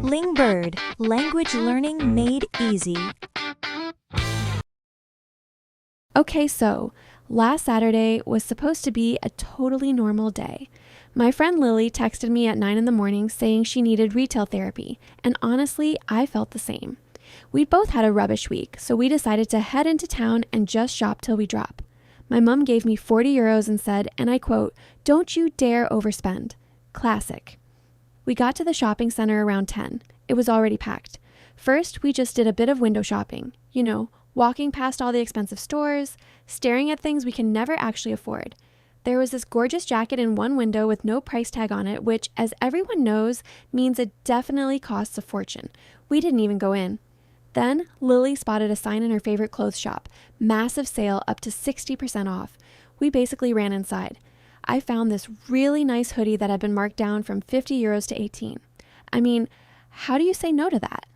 Lingbird, language learning made easy. Okay, so last Saturday was supposed to be a totally normal day. My friend Lily texted me at 9 in the morning saying she needed retail therapy, and honestly, I felt the same. We'd both had a rubbish week, so we decided to head into town and just shop till we drop. My mom gave me 40 euros and said, and I quote, "Don't you dare overspend." Classic. We got to the shopping center around 10. It was already packed. First, we just did a bit of window shopping, walking past all the expensive stores, staring at things we can never actually afford. There was this gorgeous jacket in one window with no price tag on it, which, as everyone knows, means it definitely costs a fortune. We didn't even go in. Then, Lily spotted a sign in her favorite clothes shop, massive sale up to 60% off. We basically ran inside. I found this really nice hoodie that had been marked down from 50 euros to 18. I mean, how do you say no to that?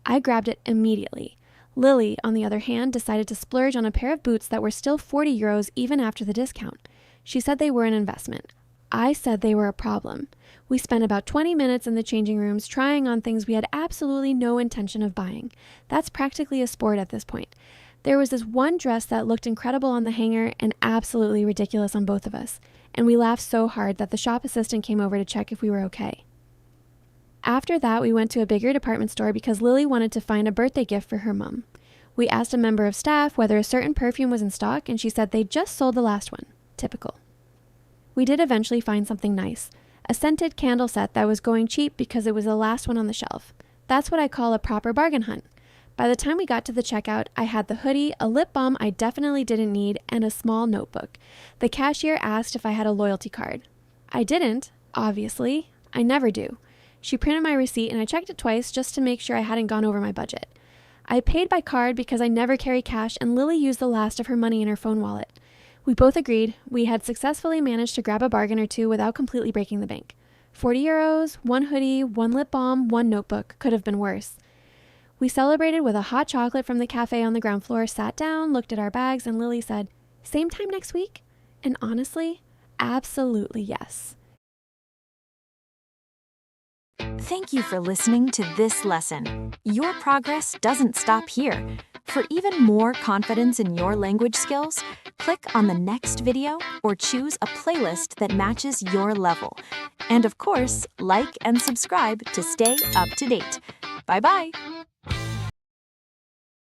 I grabbed it immediately. Lily, on the other hand, decided to splurge on a pair of boots that were still 40 euros even after the discount. She said they were an investment. I said they were a problem. We spent about 20 minutes in the changing rooms trying on things we had absolutely no intention of buying. That's practically a sport at this point. There was this one dress that looked incredible on the hanger and absolutely ridiculous on both of us, and we laughed so hard that the shop assistant came over to check if we were okay. After that, we went to a bigger department store because Lily wanted to find a birthday gift for her mom. We asked a member of staff whether a certain perfume was in stock, and she said they just sold the last one. Typical. We did eventually find something nice, a scented candle set that was going cheap because it was the last one on the shelf. That's what I call a proper bargain hunt. By the time we got to the checkout, I had the hoodie, a lip balm I definitely didn't need, and a small notebook. The cashier asked if I had a loyalty card. I didn't, obviously. I never do. She printed my receipt and I checked it twice just to make sure I hadn't gone over my budget. I paid by card because I never carry cash, and Lily used the last of her money in her phone wallet. We both agreed we had successfully managed to grab a bargain or two without completely breaking the bank. 40 euros, one hoodie, one lip balm, one notebook. Could have been worse. We celebrated with a hot chocolate from the cafe on the ground floor, sat down, looked at our bags, and Lily said, "Same time next week?" And honestly, absolutely yes. Thank you for listening to this lesson. Your progress doesn't stop here. For even more confidence in your language skills, click on the next video or choose a playlist that matches your level. And of course, like and subscribe to stay up to date. Bye-bye.